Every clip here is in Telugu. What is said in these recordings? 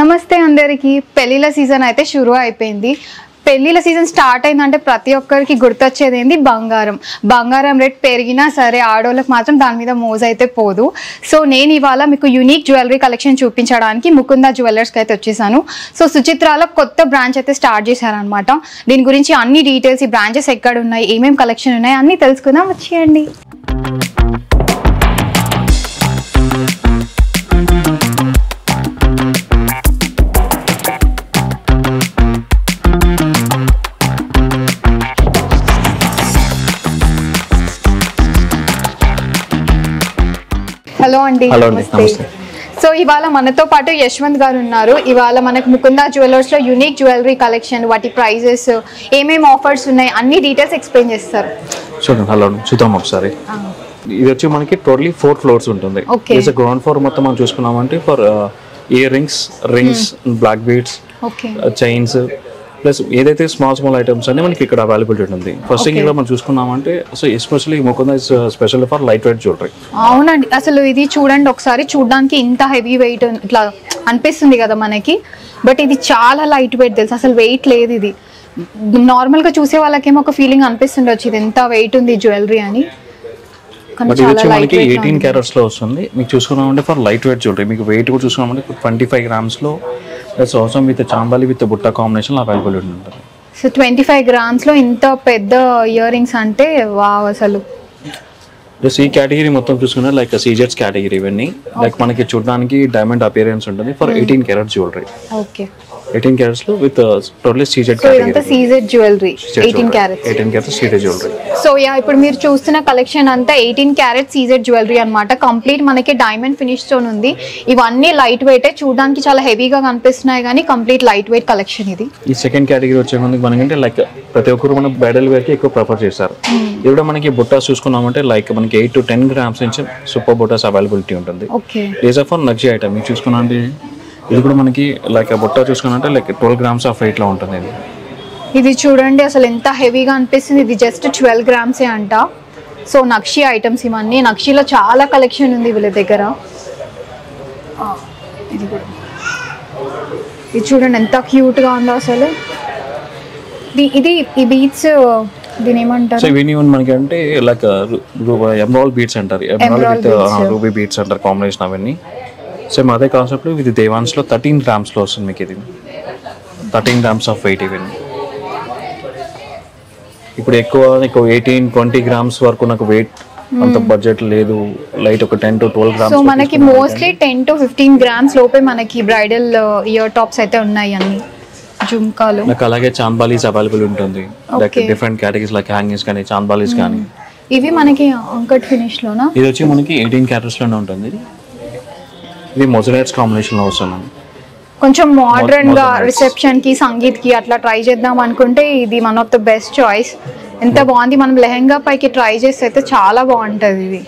నమస్తే అందరికి. పెళ్లిల సీజన్ అయితే షురూ అయిపోయింది. పెళ్లిల సీజన్ స్టార్ట్ అయిందంటే ప్రతి ఒక్కరికి గుర్తొచ్చేది ఏంది బంగారం. బంగారం రేట్ పెరిగినా సరే ఆడోళ్ళకి మాత్రం దాని మీద మోజు అయితే పోదు. సో నేను ఇవాళ మీకు యూనిక్ జ్యువెలరీ కలెక్షన్ చూపించడానికి ముకుందా జ్యువెలర్స్కి అయితే వచ్చేసాను. సో సుచిత్రాలో కొత్త బ్రాంచ్ అయితే స్టార్ట్ చేశారనమాట. దీని గురించి అన్ని డీటెయిల్స్, ఈ బ్రాంచెస్ ఎక్కడ ఉన్నాయి, ఏమేమి కలెక్షన్ ఉన్నాయి అన్నీ తెలుసుకుందాం. వచ్చేయండి. హలో అండి. సో ఇవాళ మనతో పాటు యశ్వంత్ గారు ఉన్నారు. ఇవాళ మనకు ముకుందా జ్యువెలర్స్ లో యూనిక్ జ్యువెలరీ కలెక్షన్, వాటి ప్రైజెస్, ఏమేమి ఆఫర్స్ ఉన్నాయి అన్ని డీటెయిల్స్ ఎక్స్ప్లెయిన్ చేస్తారు. హలో చూద్దాం ఒకసారి. ఇది వచ్చి మనకి టోటలీ 4 ఫ్లోర్స్ ఉంటుంది. గ్రౌండ్ ఫ్లోర్ మొత్తం మనం చూసుకున్నామంటే for earrings, black beads, chains plus ఏదైతే స్మాల్ ఐటమ్స్ అన్ని మనకి ఇక్కడ అవైలబిలిటీ ఉంటుంది. ఫస్ట్ థింగ్ మనం చూసుకున్నామంటే so especially Mukunda is special for light weight jewellery. అవునండి, అసలు ఇది చూడండి ఒకసారి, చూడడానికి ఇంత హెవీ వెయిట్ ఇట్లా అనిపిస్తుంది కదా మనకి, బట్ ఇది చాలా లైట్ వెయిట్ తెలుసు, అసలు వెయిట్ లేదు. ఇది నార్మల్ గా చూసే వాళ్ళకేమో ఒక ఫీలింగ్ అనిపిస్తుండొచ్చు ఇది ఎంత వెయిట్ ఉంది జ్యువెలరీ అని. బట్ ఇది వచ్చి మనకి 18 క్యారెట్స్ లో వస్తుంది. మీకు చూసుకున్నామంటే ఫర్ లైట్ వెయిట్ జ్యువెలరీ, మీకు వెయిట్ కూడా చూసుకున్నామంటే 25 grams లో అవసరం విత్ చాంబాలి విత్ బుట్ట కాంబినేషన్ అవైలబుల్ ఉంటుంది. సో 25 grams లో ఇంత పెద్ద ఇయర్ రింగ్స్ అంటే వావ్. అసలు ఈ కేటగిరీ మొత్తం చూసుకున్నా లైక్ సీజెట్స్ కేటగిరీ, ఇవన్నీ లైక్ మనకి చూడడానికి డైమండ్ అపియరెన్స్ ఉంటుంది for 18 carrot jewellery. Okay, 18 carats లో విత్ టోటల్లీ సీజెడ్ కేటగిరీ. ఇదంతా CZ jewellery, 18 carats CZ jewellery. So ఇప్పుడు మీరు చూస్తున్న కలెక్షన్ అంతా 18 carats సీజెడ్ జ్యువెలరీ అన్నమాట. కంప్లీట్ మనకి డైమండ్ ఫినిష్ తో ఉంది. ఇవన్నీ లైట్ వెయిట్, చూడడానికి చాలా హెవీగా కనిపిస్తున్నాయి కానీ కంప్లీట్ లైట్ వెయిట్ కలెక్షన్ ఇది. ఈ సెకండ్ కేటగిరీ వచ్చే ముందు మనకంటే లైక్ ప్రతి ఒక్కరు మన బ్రైడల్ వేర్ కి ఎక్కువ ప్రిఫర్ చేస్తారు. ఇక్కడ మనకి బుట్టాస్ చూసుకున్నామంటే లైక్ మనకి 8 to 10 grams నుంచి సూపర్ బుట్టాస్ అవైలబిలిటీ ఉంటుంది. లేజర్ ఫర్ నక్షి ఐటమ్ మీకు చూసుకున్నాంటే ఇది కూడా మనకి లైక్ బుట్ట చూసుకున్నట్టే లైక్ 12 grams ఆఫ్ వెయిట్ లో ఉంటుంది. ఇది చూడండి అసలు ఎంత హెవీగా అనిపిస్తుంది. ఇది జస్ట్ 12 grams అంట. సో నక్షి ఐటమ్స్ ఇవన్నీ, నక్షిలో చాలా కలెక్షన్ ఉంది వీళ్ళ దగ్గర. ఇది చూడండి ఎంత క్యూట్ గా ఉందో అసలు. ఇది ఈ బీట్స్ దీని ఏమంటారు? సో ఇవన్నీ మనకి అంటే లైక్ ఎమరాల్డ్ బీట్స్ అంటారు, ఎమరాల్డ్ విత్ రూబీ బీట్స్ అంటారు కాంబినేషన్ అవన్నీ. సేమ్ అదే కాన్సెప్ట్ ఇది దేవాన్స్ లో 13 grams లో వస్తుంది మీకు. ఇది 13 grams ఆఫ్ వెయిట్. ఇవన్నీ ఇప్పుడు ఎక్కువ 18-20 grams వరకు నాకు వెయిట్ అంత బడ్జెట్ లేదు. లైట్ ఒక 10 to 12 grams. సో మనకి మోస్ట్లీ 10 to 15 grams లోపే మనకి బ్రైడల్ ఇయర్ టాప్స్ అయితే ఉన్నాయి అన్ని జుంకాలు. నాకు అలాగే చాంబాలీస్ అవైలబుల్ ఉంటుంది, like different categories like hangings కానీ చాంబాలీస్ కానీ. ఇవి మనకి అంకట్ ఫినిష్ లోనా? ఇది వచ్చి మనకి 18 carats లోనే ఉంటుంది. ఇది మొజరైట్స్ కాంబినేషన్ లో వస్తుంది. కొంచెం మోడర్న్ గా రిసెప్షన్ కి, సంగీత్ కి అట్లా ట్రై చేద్దాం అనుకుంటే ఇది one of the best choice. ఎంత బాగుంది. మనం లెహంగా పైకి ట్రై చేస్తే అయితే చాలా బాగుంటది ఇది.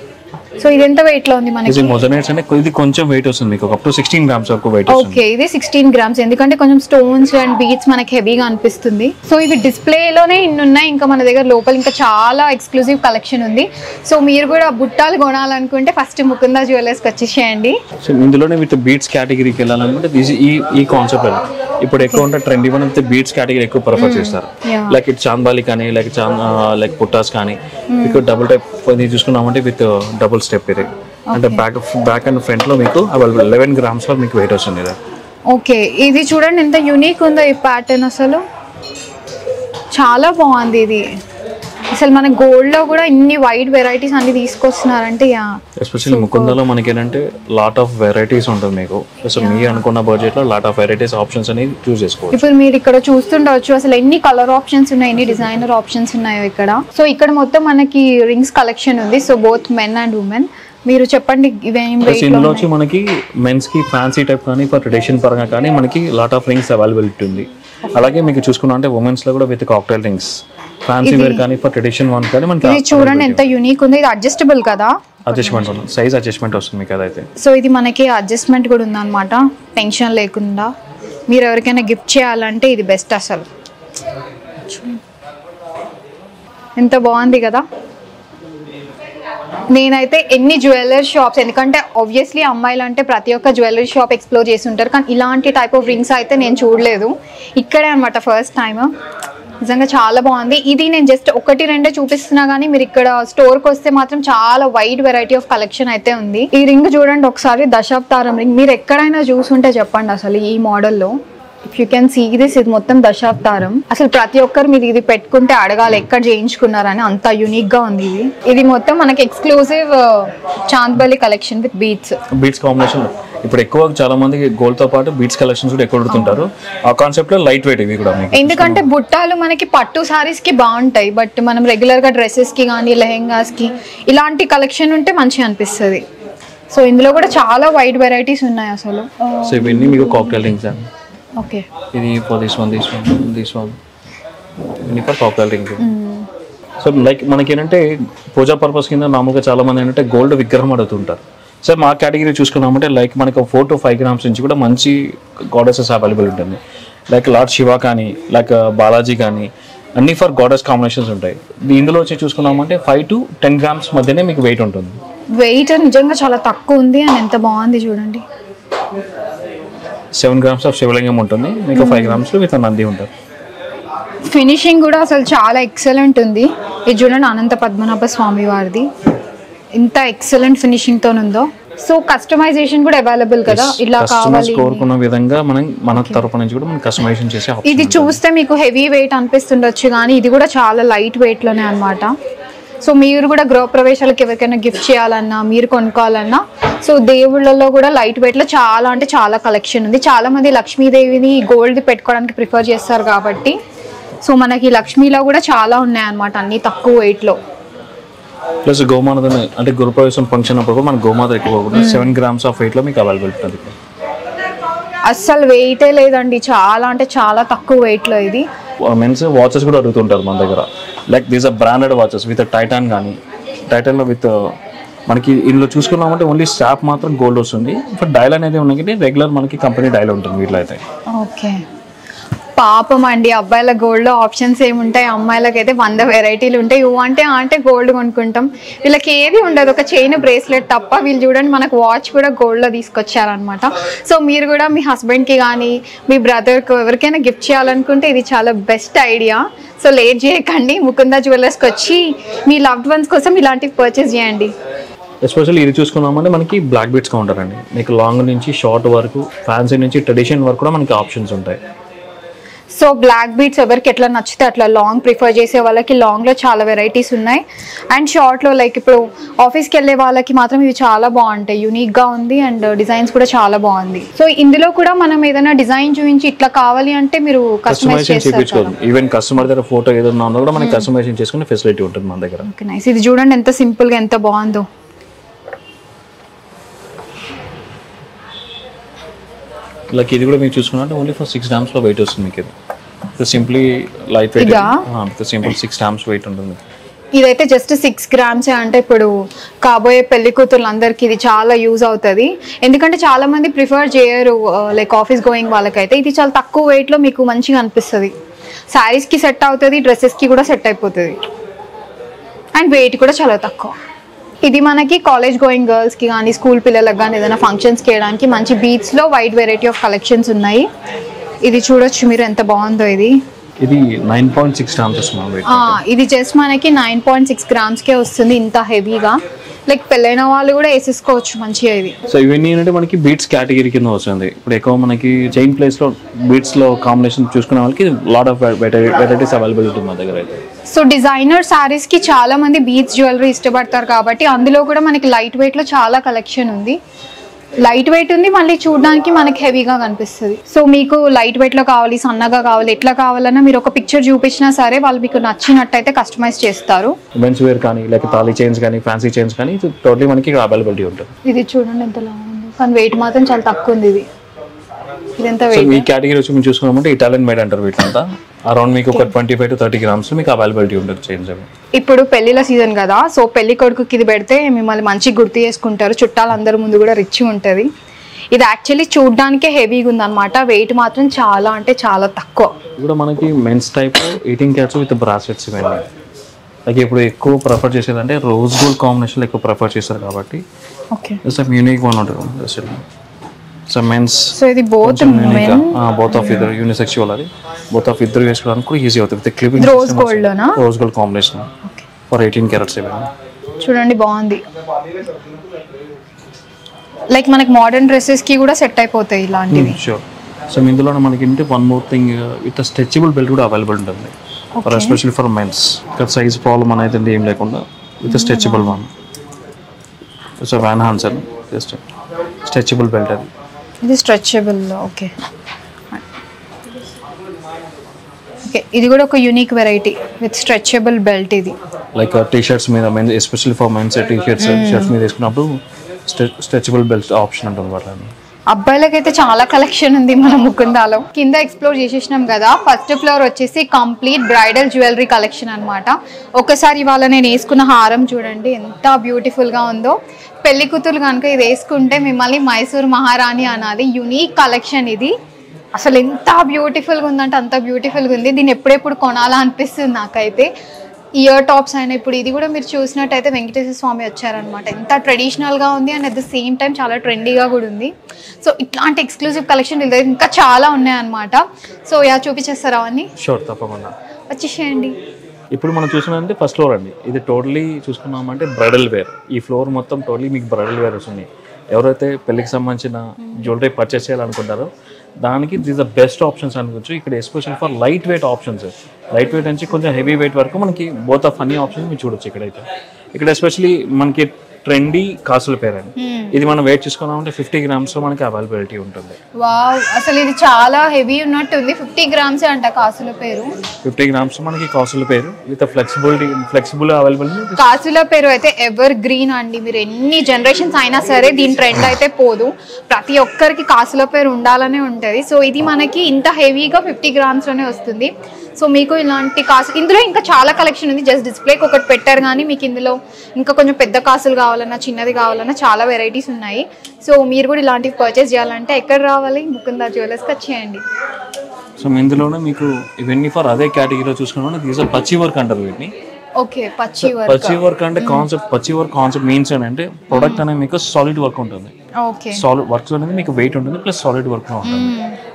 సో ఇది ఎంత వెయిట్ లో ఉంది మనకి? ఇది మొజరైట్స్ అంటే ఇది కొంచెం వెయిట్ వస్తుంది మీకు, అప్ టు 16 grams వరకు వెయిట్ వస్తుంది. ఓకే, ఇది 16 grams ఎందుకంటే కొంచెం స్టోన్స్ అండ్ బీడ్స్ మనకి హెవీగా అనిపిస్తుంది. సో ఇవి డిస్ప్లే లోనే ఇన్ని ఉన్నాయి, ఇంకా మన దగ్గర లోపల ఇంకా చాలా ఎక్స్క్లూజివ్ కలెక్షన్ ఉంది. సో మీరు కూడా బుట్టాలు కొనాలనుకుంటే ఫస్ట్ ముకుందా జ్యువెలర్స్ కి వచ్చేసేయండి. సో ఇందులోనే విత్ బీడ్స్ కేటగిరీకి వెళ్ళాలనుకుంటే ఈ కాన్సెప్ట్ ఇప్పుడు ఎక్కువ ఉంటే ట్రెండ్ ఇవన్నీ విత్ బీడ్స్ కేటగిరీ ఎక్కువ ప్రిఫర్ చేస్తారు. లైక్ ఇట్ చాంబాలి కానీ లైక్ పుట్టాస్ కానీ. మీకు డబుల్ టైప్ చూసుకున్నామంటే విత్ డబుల్ స్టెప్ ఇది అంటే బ్యాక్ అండ్ ఫ్రంట్ లో మీకు 11 grams లో మీకు వెయిట్ వస్తుంది ఇది. ఓకే, ఇది చూడండి ఎంత యూనిక్ ఉందో ఈ ప్యాటర్న్, అసలు చాలా బాగుంది ఇది. అసలు మన గోల్డ్ లో కూడా ఇన్ని వైడ్ వెరైటీస్ అన్ని తీసుకొస్తున్నారంటే ఎస్పెషల్లీ ముకుందాలో మనకి ఏంటంటే లాట్ ఆఫ్ వెరైటీస్ ఉంటుంది మీకు. సో మీరు అనుకున్న బడ్జెట్ లో లాట్ ఆఫ్ వెరైటీస్ ఆప్షన్స్ అనేది చూస్ చేసుకోవచ్చు. ఇప్పుడు మీరు ఇక్కడ చూస్తుండవచ్చు అసలు ఎన్ని కలర్ ఆప్షన్స్ ఉన్నాయి, ఎన్ని డిజైనర్ ఆప్షన్స్ ఉన్నాయో ఇక్కడ. సో ఇక్కడ మొత్తం మనకి రింగ్స్ కలెక్షన్ ఉంది. So both men and women. మీరు చెప్పండి ఇవేం రేట్ లో? ఇందులో వచ్చి మనకి మెన్స్ కి ఫ్యాన్సీ టైప్ కానీ ఫర్ ట్రెడిషన్ పరంగా కానీ మనకి లాట్ ఆఫ్ రింగ్స్ అవైలబిలిటీ ఉంది. అలాగే మీకు చూసుకున్నా అంటే ఉమెన్స్ లో కూడా with cocktail rings, fancy wear కానీ ఫర్ ట్రెడిషన్ వన్ కానీ మనకి. ఇది చూడండి ఎంత యూనిక్ ఉంది. ఇది అడ్జస్టబుల్ కదా? అడ్జస్ట్మెంట్ ఉంది, సైజ్ అడ్జస్ట్మెంట్ వస్తుంది మీకు అదైతే. సో ఇది మనకి అడ్జస్ట్మెంట్ కూడా ఉందన్నమాట, టెన్షన్ లేకుండా. మీరు ఎవరికైనా గిఫ్ట్ చేయాలంటే ఇది బెస్ట్ అసలు. ఎంత బాగుంది కదా. నేనైతే ఎన్ని జ్యువెలరీ షాప్స్, ఎందుకంటే ఆబ్వియస్లీ అమ్మాయిలు అంటే ప్రతి ఒక్క జ్యువెలరీ షాప్ ఎక్స్ప్లోర్ చేసి ఉంటారు, కానీ ఇలాంటి టైప్ ఆఫ్ రింగ్స్ అయితే నేను చూడలేదు. ఇక్కడే అనమాట ఫస్ట్ టైం. నిజంగా చాలా బాగుంది. ఇది నేను జస్ట్ 1-2 చూపిస్తున్నా కానీ మీరు ఇక్కడ స్టోర్కి వస్తే మాత్రం చాలా వైడ్ వెరైటీ ఆఫ్ కలెక్షన్ అయితే ఉంది. ఈ రింగ్ చూడండి ఒకసారి, దశావతారం రింగ్. మీరు ఎక్కడైనా చూసుంటే చెప్పండి అసలు ఈ మోడల్లో. If you can see this, ఇది మొత్తం దశావతారం. అసలు ప్రతి ఒక్కరు మీరు ఇది పెట్టుకుంటే అడగాలి ఎక్కడ చేయించుకున్నారని, అంత యూనిక్ గా ఉంది ఇది. ఇది మొత్తం మనకి exclusive Chandbali collection with beats combination. ఇప్పుడు ఎక్కువ చాలా మంది గోల్డ్ తో పాటు బీట్స్ కలెక్షన్స్ కూడా ఎక్కువ పెడుతుంటారు. ఆ కాన్సెప్ట్ లో లైట్ వెయిట్ ఇవి కూడా, ఎందుకంటే బుట్టాలు మనకి పట్టు సారీస్ కి బాగుంటాయి, బట్ మనం రెగ్యులర్ గా డ్రెస్సెస్ కి కానీ లెహెంగాస్ కి ఇలాంటి కలెక్షన్ ఉంటే మంచిగా అనిపిస్తుంది. సో ఇందులో కూడా చాలా వైడ్ వెరైటీస్ ఉన్నాయి అసలు. సో ఇవన్నీ మీకు కాక్టైల్ రింగ్స్. ఓకే, ఇది ఫర్ దిస్ వన్ ఇవన్నీ for cocktail ring. So like మనకి ఏంటంటే పూజా పర్పస్ కింద నార్మల్గా చాలా మంది ఏంటంటే గోల్డ్ విగ్రహం అడుగుతుంటారు. సో మా కేటగిరీ చూసుకున్నామంటే లైక్ మనకి 4 to 5 grams నుంచి కూడా మంచి గాడెసెస్ అవైలబుల్ ఉంటుంది. లైక్ లార్డ్ శివ కానీ, లైక్ బాలాజీ కానీ, అన్ని ఫర్ గాడెస్ కాంబినేషన్స్ ఉంటాయి. ఇందులో వచ్చి చూసుకున్నామంటే 5 to 10 grams మధ్యనే మీకు వెయిట్ ఉంటుంది. వెయిట్ నిజంగా చాలా తక్కువ ఉంది అని ఎంత బాగుంది చూడండి. 7 grams ఆఫ్ శివలింగం ఉంటుంది, మీకు 5 grams విత్ నంది ఉంటుంది. ఫినిషింగ్ కూడా అసలు చాలా ఎక్సలెంట్ ఉంది. ఇది చూడండి అనంత పద్మనాభ స్వామి వారిది, ఇంత ఎక్సలెంట్ ఫినిషింగ్ తో ఉందో. సో కస్టమైజేషన్ కూడా అవైలబుల్ కదా, ఇలా కావాలి కోరుకున్న విధంగా మన తరపు నుంచి కూడా మనం కస్టమైజేషన్ చేసే ఆప్షన్. ఇది చూస్తే మీకు హెవీ వెయిట్ అనిపిస్తుండొచ్చు, కానీ ఇది కూడా చాలా లైట్ వెయిట్ లోనే అన్నమాట. సో మీరు కూడా గృహప్రవేశాలకు ఎవరికైనా గిఫ్ట్ చేయాలన్నా, మీరు కొనుక్కోవాలన్నా, సో దేవుళ్ళలో కూడా లైట్ వెయిట్ లో చాలా అంటే చాలా కలెక్షన్ ఉంది. చాలా మంది లక్ష్మీదేవిని గోల్డ్ పెట్టుకోవడానికి ప్రిఫర్ చేస్తారు కాబట్టి, సో మనకి లక్ష్మీలో కూడా చాలా ఉన్నాయన్నమాట, అన్ని తక్కువ వెయిట్ లో. ప్లస్ గోమాత అంటే గృహప్రవేశం ఫంక్షన్ అప్పుడు మన గోమాత ఎక్కువ 7 grams ఆఫ్ వెయిట్ లో మీకు అవైలబుల్ ఉంటుంది. అస్సలు వెయిటే లేదండి, చాలా అంటే చాలా తక్కువ వెయిట్ లో. ఇది మెన్స్ వాచెస్ కూడా అడుగుతుంటారు మన దగ్గర. Like these are branded watches with Titan కానీ, టైటాన్లో విత్ మనకి ఇందులో చూసుకున్నామంటే ఓన్లీ స్టాప్ మాత్రం గోల్డ్ వస్తుంది. బట్ డైల్ అనేది ఉన్నది రెగ్యులర్ మనకి కంపెనీ డైల్ ఉంటుంది వీటిలో అయితే. ఓకే, పాపం అండి అబ్బాయిల గోల్డ్లో ఆప్షన్స్ ఏముంటాయి, అమ్మాయిలకైతే 100 వెరైటీలు ఉంటాయి. అంటే గోల్డ్ కొనుక్కుంటాం, వీళ్ళకి ఏది ఉండదు, ఒక చైన్ బ్రేస్లెట్ తప్ప. వీళ్ళు చూడండి మనకు వాచ్ కూడా గోల్డ్లో తీసుకొచ్చారనమాట. సో మీరు కూడా మీ హస్బెండ్కి కానీ మీ బ్రదర్కి ఎవరికైనా గిఫ్ట్ చేయాలనుకుంటే ఇది చాలా బెస్ట్ ఐడియా. సో లేట్ చేయకండి, ముకుంద జ్యువెలర్స్కి వచ్చి మీ లవ్డ్ వన్స్ కోసం ఇలాంటివి పర్చేస్ చేయండి. ఎస్పెషల్లీ ఇది చూసుకున్నామంటే మనకి బ్లాక్ బీట్స్ కౌంటర్ అండి. మీకు లాంగ్ నుంచి షార్ట్ వరకు, ఫ్యాన్సీ నుంచి ట్రెడిషన్ వరకు కూడా మనకి ఆప్షన్స్ ఉంటాయి. సో బ్లాక్ బీట్స్ ఎవరికి ఎట్లా నచ్చితే అట్లా, లాంగ్ ప్రిఫర్ చేసే వాళ్ళకి లాంగ్లో చాలా వెరైటీస్ ఉన్నాయి. అండ్ షార్ట్లో లైక్ ఇప్పుడు ఆఫీస్కి వెళ్ళే వాళ్ళకి మాత్రం ఇవి చాలా బాగుంటాయి, యూనిక్గా ఉంది. అండ్ డిజైన్స్ కూడా చాలా బాగుంది. సో ఇందులో కూడా మనం ఏదైనా డిజైన్ చూపించి ఇట్లా కావాలి అంటే మీరు కస్టమైజేషన్ చేయించుకోవాలి. ఈవెన్ కస్టమర్ దగ్గర ఫోటో ఏదైనా ఉన్నా కూడా మనకి కస్టమైజేషన్ చేసుకునే ఫెసిలిటీ ఉంటుంది మన దగ్గర. Okay, nice. ఇది చూడండి ఎంత సింపుల్గా ఎంత బాగుందో. లైక్ ఇది కూడా మీరు చూసుకున్నట్టు ఓన్లీ ఫర్ 6 grams లో వెయిట్ వస్తుంది మీకు. ఇది simply light weight, simple 6 grams weight ఉంటుంది. ఇదైతే జస్ట్ 6 grams అంటే ఇప్పుడు కాబోయే పెళ్లి కూతుర్లందరికీ ఇది చాలా యూజ్ అవుతుంది. ఎందుకంటే చాలా మంది ప్రిఫర్ చేయరు లైక్ ఆఫీస్ గోయింగ్ వాళ్ళకైతే. ఇది చాలా తక్కువ వెయిట్ లో మీకు మంచిగా అనిపిస్తుంది, శారీస్ కి సెట్ అవుతుంది, డ్రెస్సెస్ కి కూడా సెట్ అయిపోతుంది. అండ్ వెయిట్ కూడా చాలా తక్కువ. ఇది మనకి కాలేజ్ గోయింగ్ గర్ల్స్ కి కానీ, స్కూల్ పిల్లలకు కానీ ఏదైనా ఫంక్షన్స్ కి వేయడానికి మంచి బీట్స్ లో వైడ్ వెరైటీ ఆఫ్ కలెక్షన్స్ ఉన్నాయి. ఇది చూడొచ్చు మీరు ఎంత బాగుందో. ఇది 9.6 grams వస్తుంది. ఇది జస్ట్ మనకి 9.6 grams కే వస్తుంది, ఇంత హెవీగా. లైక్ పెళ్ళైన వాళ్ళు కూడా వేసేసుకోవచ్చు మంచిగా ఇది. సో ఇవన్నీ ఏంటంటే మనకి బీట్స్ కేటగిరీ కింద వస్తుంది. ఇప్పుడు ఎక్కువ మనకి చైన్ ప్లేస్ లో బీట్స్ లో కాంబినేషన్ చూసుకునే వాళ్ళకి లాట్ ఆఫ్ వెరైటీస్ అవైలబుల్ ఉంటుంది మన దగ్గర అయితే. సో డిజైనర్ శారీస్ కి చాలా మంది బీట్స్ జ్యువెలరీ ఇష్టపడతారు కాబట్టి అందులో కూడా మనకి లైట్ వెయిట్ లో చాలా కలెక్షన్ ఉంది. లైట్ వెయిట్ ఉంది, మళ్ళీ చూడడానికి మనకి హెవీగా కనిపిస్తుంది. సో మీకు లైట్ వెయిట్ లో కావాలి, సన్నగా కావాలి, ఎట్లా కావాలన్నా మీరు ఒక పిక్చర్ చూపించినా సరే వాళ్ళు మీకు నచ్చినట్టయితే కస్టమైజ్ చేస్తారు. మెన్స్ వేర్ కానీ, లేక తాళీ చైన్స్ కానీ, ఫ్యాన్సీ చైన్స్ కానీ టోటలీ మనకి అవైలబిలిటీ ఉంటుంది. ఇది చూడండి ఎంత లాంగ్ ఉంది, కానీ వెయిట్ మాత్రం చాలా తక్కువ ఉంది. ఇది ఎంత వెయిట్? ఈ కేటగిరీ వచ్చి మేము చూసుకున్నామంటే ఇటాలియన్ మేడ్ అంటారు వీటింతా. అరౌండ్ మీకు ఒక 25 to 30 grams మీకు అవైలబిలిటీ ఉంటుంది చైన్స్ అవి. ఇప్పుడు పెళ్లిల సీజన్ కదా, సో పెళ్లి కొడుకుకి ఇది పెడితే మిమ్మల్ని మంచిగా గుర్తు చేసుకుంటారు, చుట్టాలు అందరి ముందు కూడా రిచ్ ఉంటుంది. ఇది యాక్చువల్లీ చూడడానికే హెవీగా ఉంది అనమాట, వెయిట్ మాత్రం చాలా అంటే చాలా తక్కువ. కూడా మనకి men's type 18 carats with bracelets ఇవన్నీ. లైక్ ఇప్పుడు ఎక్కువ ప్రిఫర్ చేసేదంటే రోజ్ గోల్డ్ కాంబినేషన్ ఎక్కువ ప్రిఫర్ చేస్తారు కాబట్టి ఓకే సమ్ యూనిక్ వన్ ఉంటుంది. సో మెన్స్ సో ఇది బోత్ బోత్ ఆఫ్ ఇద్దరు యూనిసెక్చువల్, అది బోత్ ఆఫ్ ఇద్దరు వేసుకోవడానికి కూడా ఈజీ అవుతుంది. విత్ క్లిప్పింగ్ రోజ్ గోల్డ్ లోనా? Rose gold combination for 18 carats ఇవ్వండి. చూడండి బాగుంది. లైక్ మనకి మోడర్న్ డ్రెస్సెస్ కి కూడా సెట్ అయిపోతాయి ఇలాంటివి. షూర్. సో ఇందులో మనకి ఏంటి one more thing, with stretchable belt కూడా అవైలబుల్ ఉంటుంది ఫర్ ఎస్పెషల్లీ ఫర్ మెన్స్. ఇక్కడ సైజ్ ప్రాబ్లం అనేది ఏం లేకుండా with stretchable one. So Van Heusen just stretchable belt అది. ఇది స్ట్రెచబుల్. ఓకే ఓకే, ఇది కూడా ఒక unique variety with stretchable belt. ఇది లైక్ టీ షర్ట్స్ మీద men's, especially for men's T shirts మీద వేసుకున్నప్పుడు స్ట్రెచబుల్ బెల్ట్ ఆప్షన్ ఉంటుంది వాళ్ళ. అబ్బాయిలకైతే చాలా కలెక్షన్ ఉంది మన ముకుందాలో. కింద ఎక్స్ప్లోర్ చేసేసినాం కదా. ఫస్ట్ ఫ్లోర్ వచ్చేసి కంప్లీట్ బ్రైడల్ జ్యువెలరీ కలెక్షన్ అనమాట. ఒకసారి ఇవాళ నేను వేసుకున్న హారం చూడండి ఎంత బ్యూటిఫుల్గా ఉందో. పెళ్లి కూతురు కనుక ఇది వేసుకుంటే మిమ్మల్ని మైసూర్ మహారాణి అనాలి. యూనిక్ కలెక్షన్ ఇది. అసలు ఎంత బ్యూటిఫుల్గా ఉందంటే అంత బ్యూటిఫుల్గా ఉంది. దీన్ని ఎప్పుడెప్పుడు కొనాలా అనిపిస్తుంది నాకైతే. ఇయర్ టాప్స్ అయినా ఇప్పుడు ఇది కూడా మీరు చూసినట్టయితే వెంకటేశ్వర స్వామి వచ్చారనమాట. ఎంత ట్రెడిషనల్గా ఉంది and at the same time చాలా ట్రెండీగా కూడా ఉంది. సో ఇట్లాంటి ఎక్స్క్లూజివ్ కలెక్షన్ వీళ్ళ దగ్గర ఇంకా చాలా ఉన్నాయన్నమాట. సో చూపించేస్తారా అవన్నీ? షూర్, తప్పకుండా వచ్చేసేయండి. ఇప్పుడు మనం చూసినంటే ఫస్ట్ ఫ్లోర్ అండి. ఇది టోటలీ చూసుకున్నామంటే బ్రైడల్ వేర్. ఈ ఫ్లోర్ మొత్తం టోటలీ మీకు బ్రైడల్ వేర్ వస్తుంది. ఎవరైతే పెళ్ళికి సంబంధించిన జ్యువెలరీ పర్చేస్ చేయాలనుకుంటారో దానికి దిస్ ద బెస్ట్ ఆప్షన్స్ అనుకోవచ్చు. ఇక్కడ special for light weight options, light weight నుంచి కొంచెం హెవీ వెయిట్ వరకు మనకి బోత్ ఆఫ్ అన్ని ఆప్షన్స్ మీరు చూడొచ్చు ఇక్కడైతే. ఇక్కడ ఎస్పెషలీ మనకి ట్రెండీ కాసుల పేరు అండి. ఇది మనం వెయిట్ చేసుకున్నామంటే 50 grams లో మనకి అవైలబిలిటీ ఉంటుంది. వావ్, అసలు ఇది చాలా హెవీ ఉన్నట్టుంది. 50 grams అంట కాసుల పేరు. 50 grams మనకి కాసుల పేరు విత్ ఫ్లెక్సిబుల్ అవైలబిలిటీ. కాసుల పేరు అయితే ఎవర్ గ్రీన్ అండి. మీరు ఎన్ని జనరేషన్స్ అయినా సరే దీని ట్రెండ్ అయితే పోదు. ప్రతి ఒక్కరికి కాసుల పేరు ఉండాలనే ఉంటుంది. సో ఇది మనకి ఇంత హెవీగా 50 grams లోనే వస్తుంది. సో మీకు ఇలాంటి కాసు, ఇందులో ఇంకా చాలా కలెక్షన్ ఉంది. జస్ట్ డిస్ప్లేకి ఒకటి పెట్టారు కానీ మీకు ఇందులో ఇంకా కొంచెం పెద్ద కాసులు కావాలన్నా చిన్నది కావాలన్నా చాలా వెరైటీస్ ఉన్నాయి. సో మీరు కూడా ఇలాంటివి పర్చేస్ చేయాలంటే ఎక్కడ రావాలి? ముకుందా జ్యువెలర్స్కి వచ్చేయండి. సో ఇందులోనే మీకు ఇవన్నీ ఫర్ అదే కేటగిరీలో చూసుకున్నా దీస్ ఆర్ పచ్చి వర్క్ అంటారు వీటిని. ఓకే, పచ్చి వర్క్ అంటే పచ్చి వర్క్ కాన్సెప్ట్ మీన్స్ ఏంటంటే ప్రొడక్ట్ అనేది మీకు సాలిడ్ వర్క్ ఉంటుంది. ఓకే, సాలిడ్ వర్క్ అనేది మీకు వెయిట్ ఉంటుంది ప్లస్ సాలిడ్ వర్క్ ఉంటుంది.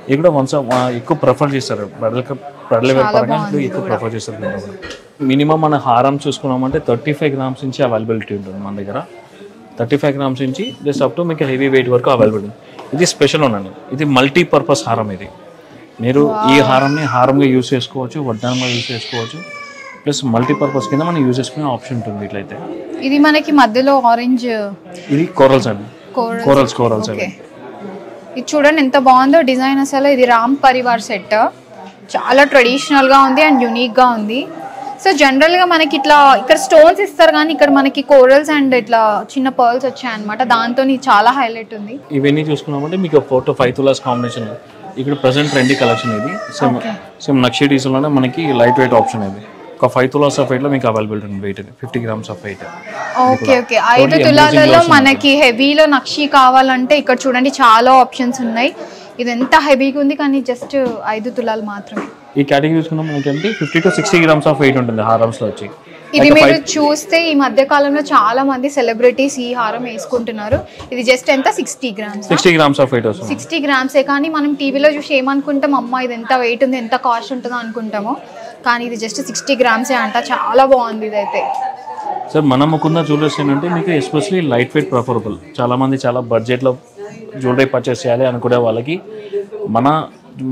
ఇది కూడా వన్స్ ఎక్కువ ప్రిఫర్ చేస్తారు బ్రైడల్ వేర్ పరంగా ఎక్కువ ప్రిఫర్ చేస్తారు. మినిమం మన హారం చూసుకున్నామంటే 35 grams నుంచి అవైలబిలిటీ ఉంటుంది మన దగ్గర. 35 grams నుంచి జస్ట్ అప్ టు మీకు హెవీ వెయిట్ వరకు అవైలబిలిటీ. ఇది స్పెషల్ ఉందండి. ఇది మల్టీపర్పస్ హారం. ఇది మీరు ఈ హారంగా యూజ్ చేసుకోవచ్చు, వడ్డానంగా యూజ్ చేసుకోవచ్చు, ప్లస్ మల్టీపర్పస్ కింద మనం యూజ్ చేసుకునే ఆప్షన్ ఉంటుంది. ఇట్లయితే ఇది మనకి మధ్యలో ఆరెంజ్, ఇది కోరల్స్ అండి. కోరల్స్ అండి. ఇది చూడండి ఎంత బాగుందో డిజైన్. అసలు ఇది రామ్ పరివార్ సెట్. చాలా ట్రెడిషనల్గా ఉంది అండ్ యూనిక్గా ఉంది. సో జనరల్గా మనకి ఇట్లా ఇక్కడ స్టోన్స్ ఇస్తారు కానీ ఇక్కడ మనకి కోరల్స్ అండ్ ఇట్లా చిన్న పర్ల్స్ వచ్చాయన్నమాట. దాంతో చాలా హైలైట్ ఉంది. ఇవన్నీ చూసుకున్నామంటే మీకు 4 to 5 తులాస్ కాంబినేషన్. ఇక్కడ ప్రెసెంట్ ట్రెండీ కలెక్షన్ ఇది. సేమ్ నక్షి డీజిల్లోనే మనకి లైట్ వెయిట్ ఆప్షన్ ఇది. ఒక 5 tulas ఆఫ్ వెయిట్లో మీకు అవైలబిలిటీ ఉంది. Weight 50 grams of weight. Okay, 5 తులాలలో మనకి హెవీలో నక్షి కావాలంటే ఇక్కడ చూడండి చాలా ఆప్షన్స్ ఉన్నాయి. ఇది ఎంత హెవీగా ఉంది కానీ జస్ట్ 5 తులాలు మాత్రమే. ఈ కేటగిరీ చూసుకున్నాం మనకి 50 to 60 grams ఆఫ్ వెయిట్ ఉంటుంది హారమ్స్ లో వచ్చి. ఇది మీరు చూస్తే ఈ మధ్య కాలంలో చాలా మంది సెలబ్రిటీస్ ఈ హారం వేసుకుంటున్నారు. ఇది జస్ట్ ఎంత 60 grams. 60 grams ఆఫ్ వెయిట్ వస్తుంది. 60 grams కానీ మనం టీవీలో చూసి ఏమనుకుంటాం, అమ్మ ఇది ఎంత వెయిట్ ఉంది, ఎంత కాస్ట్ ఉంటుందో అనుకుంటామో. కానీ ఇది జస్ట్ 60 grams అంట. చాలా బాగుంది ఇదైతే. సార్ మన ముకుందా జ్యువెలర్స్ ఏంటంటే మీకు ఎస్పెషల్లీ లైట్ వెయిట్ ప్రిఫరబుల్. చాలా మంది చాలా బడ్జెట్లో జ్యువెలరీ పర్చేస్ చేయాలి అనుకునే వాళ్ళకి మన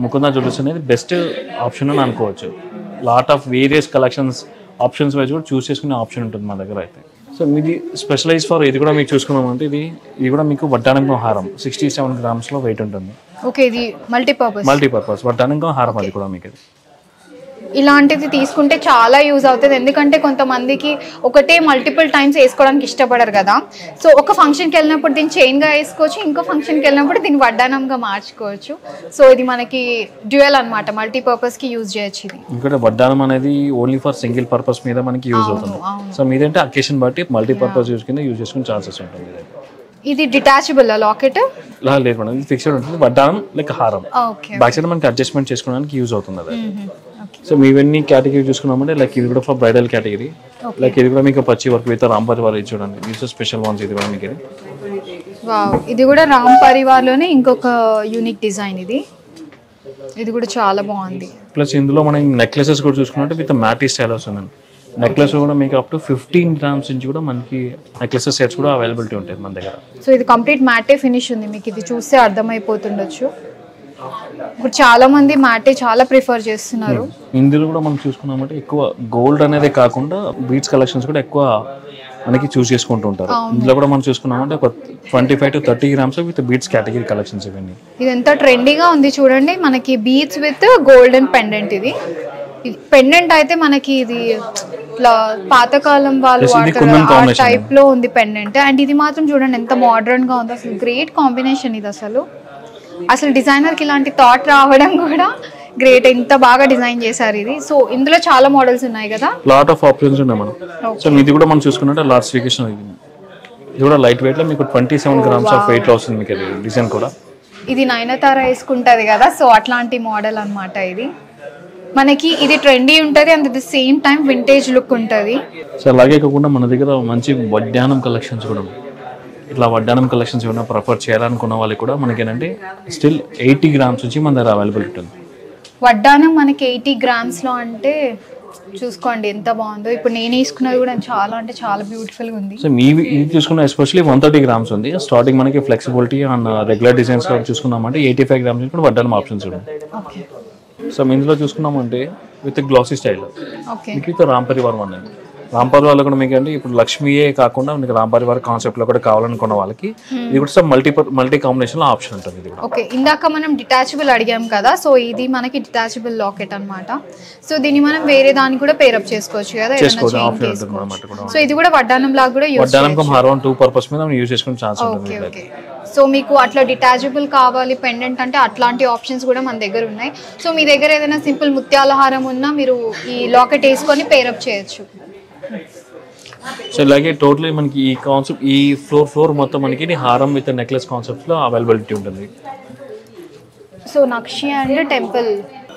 ముకుందా జ్యువెలర్స్ అనేది బెస్ట్ ఆప్షన్ అని అనుకోవచ్చు. Lot of various collections options wise కూడా చూస్ చేసుకునే ఆప్షన్ ఉంటుంది మన దగ్గర అయితే. సో మీది స్పెషలైజ్ ఫర్ ఇది కూడా మీకు చూసుకున్నామంటే ఇది కూడా మీకు వడ్డానంగం హారం 67 grams లో వెయిట్ ఉంటుంది. ఓకే, ఇది మల్టీపర్పస్ వడ్డానంగం హారం. అది కూడా మీకు ఇలాంటిది తీసుకుంటే చాలా యూజ్ అవుతుంది. ఎందుకంటే కొంతమందికి ఒకటే మల్టిపుల్ టైమ్స్ వేసుకోవడానికి ఇష్టపడరు కదా. సో ఒక ఫంక్షన్కి వెళ్ళినప్పుడు దీన్ని చైన్గా వేసుకోవచ్చు, ఇంకో ఫంక్షన్కి వెళ్ళినప్పుడు దీన్ని వడ్డానంగా మార్చుకోవచ్చు. సో ఇది మనకి డ్యూయల్ అనమాట, మల్టీపర్పస్కి యూజ్ చేయొచ్చు. ఇది ఇంకోటి వడ్డానం అనేది ఓన్లీ ఫర్ సింగిల్ పర్పస్ మీద మనకి యూజ్ అవుతుంది. సో మీదంటే అకేషన్ బట్టి మల్టీపర్పస్ యూజ్ కింద యూజ్ చేసుకునే ఛాన్సెస్ ఉంటుంది. ఇది డిటాచబుల్ లాకెట్? లేదు మేడం, ఇది ఫిక్స్డ్ ఉంటుంది. వడ్డానం లైక్ హారం. ఓకే. బ్యాక్ సైడ్ మనకి అడ్జస్ట్మెంట్ చేసుకోవడానికి యూజ్ అవుతుంది అది. సో మీవన్నీ కేటగిరీ చూసుకున్నామంటే లైక్ ఇది కూడా ఫర్ బ్రైడల్ కేటగిరీ. లైక్ ఇది కూడా మీకు పచ్చి వర్క్ విత్ రామ్ పరివార్ ఇది చూడండి. ఇది స్పెషల్ వన్స్ ఇది కూడా మీకు. వావ్, ఇది కూడా రామ్ పరివార్ లోనే ఇంకొక యూనిక్ డిజైన్ ఇది. ఇది కూడా చాలా బాగుంది. ప్లస్ ఇందులో మనం నెక్లెసెస్ కూడా చూసుకున్నట్టు విత్ మ్యాటీ స్టైల్ వస్తుందండి. నెక్లెస్ కూడా మీకు అప్ టు 15 grams నుంచి కూడా మనకి నెక్లెసెస్ సెట్స్ కూడా అవైలబిలిటీ ఉంటుంది మన దగ్గర. సో ఇది కంప్లీట్ మ్యాటే ఫినిష్ ఉంది, మీకు ఇది చూస్తే అర్థమైపోతుండొచ్చు. ఇప్పుడు చాలా మంది మ్యాటే చాలా ప్రిఫర్ చేస్తున్నారు. ఇందులో కూడా మనం చూసుకున్నామంటే ఎక్కువ గోల్డ్ అనేది కాకుండా బీట్స్ కలెక్షన్స్ కూడా ఎక్కువ మనకి చూస్ చేసుకుంటూ ఉంటారు. ఇందులో కూడా మనం చూసుకున్నామంటే ఒక 25 to 30 grams with beats category collections ఇవన్నీ. ఇది ఎంత ట్రెండీగా ఉంది చూడండి, మనకి బీట్స్ విత్ గోల్డెన్ పెండెంట్. ఇది పెండెంట్ అయితే మనకి ఇది ఇట్లా పాతకాలం వాళ్ళు వాడతారు టైప్ లో ఉంది పెండెంట్. అండ్ ఇది మాత్రం చూడండి ఎంత మోడర్న్ గా ఉంది, అసలు గ్రేట్ కాంబినేషన్ ఇది. అసలు డిజైనర్ కి ఇలాంటి థాట్ రావడం కూడా గ్రేట్, ఎంత బాగా డిజైన్ చేశారు ఇది. సో ఇందులో చాలా మోడల్స్ ఉన్నాయి కదా, లాట్ ఆఫ్ ఆప్షన్స్ ఉన్నాయి మనం. సో ఇది కూడా మనం చూసుకున్నట్టు లాస్ట్ స్పెసిఫికేషన్ ఇది కూడా లైట్ వెయిట్ లో మీకు 27 grams ఆఫ్ వెయిట్ వస్తుంది మీకు. ఇది డిజైన్ కూడా ఇది నయనతార వేసుకుంటది కదా, సో అట్లాంటి మోడల్ అన్నమాట ఇది. మనకి ఇది ట్రెండీ ఉంటది and at the same time vintage look ఉంటది. సో అలాగే కాకుండా మన దగ్గర మంచి వడ్డానం కలెక్షన్స్ కూడా ఉన్నాయి. ఇట్లా వడ్డానం కలెక్షన్స్ ఏమైనా ప్రిఫర్ చేయాలనుకున్న వాళ్ళకి కూడా మనకి ఏంటంటే స్టిల్ 80 grams నుంచి మన దగ్గర అవైలబిలిటీ ఉంది. వడ్డానం మనకి 80 grams లో అంటే చూసుకోండి ఎంత బాగుందో. ఇప్పుడు నేను వేసుకున్నది కూడా చాలా అంటే చాలా బ్యూటిఫుల్ గా ఉంది. సో ఇది చూసుకున్న ఎస్పెషల్లీ 130 grams ఉంది. స్టార్టింగ్ మనకి ఫ్లెక్సిబిలిటీ అండ్ రెగ్యులర్ డిజైన్స్ చూసుకున్నామంటే 85 grams కూడా వడ్డానం ఆప్షన్స్ ఉన్నాయి. ఓకే. సో ఇందులో చూసుకున్నామంటే విత్ గ్లాసీ స్టైల్ మీకు విత్ రామ్ పరివార్ ఉన్నాయి. రామ్ పరివార్ కూడా మీకు అంటే ఇప్పుడు లక్ష్మీయే కాకుండా మీకు రామ్ పరివార్ కాన్సెప్ట్ లో కూడా కావాలనుకున్న వాళ్ళకి ఇది కూడా మల్టీ కాంబినేషన్ లో ఆప్షన్ ఉంటుంది. ఇది కూడా ఓకే. ఇందాక మనం డిటాచబుల్ అడిగాం కదా, సో ఇది మనకి డిటాచబుల్ లాకెట్ అన్నమాట. సో దీన్ని మనం వేరే దానికి కూడా పేరప్ చేసుకోవచ్చు కదా, సో ఇది కూడా వడ్డానం లాగా కూడా యూస్ వడ్డానం హారం 2 పర్పస్ మీద మనం యూస్ చేసుకునే ఛాన్స్ ఉంటుంది. ఓకే. సో మీకు అట్లా డిటాచబుల్ కావాలి పెండెంట్ అంటే అట్లాంటి ఆప్షన్స్ కూడా మన దగ్గర ఉన్నాయి. సో మీ దగ్గర ఏదైనా సింపుల్ ముత్యాల హారం ఉన్నా మీరు ఈ లాకెట్ వేసుకొని పేరప్ చేయొచ్చు. సో ఇలాగే టోటలీ మనకి ఈ కాన్సెప్ట్ ఈ ఫ్లోర్ మొత్తం మనకి హారం విత్ నెక్లెస్ కాన్సెప్ట్స్ లో అవైలబిలిటీ ఉంటుంది. సో నక్షి అండ్ టెంపుల్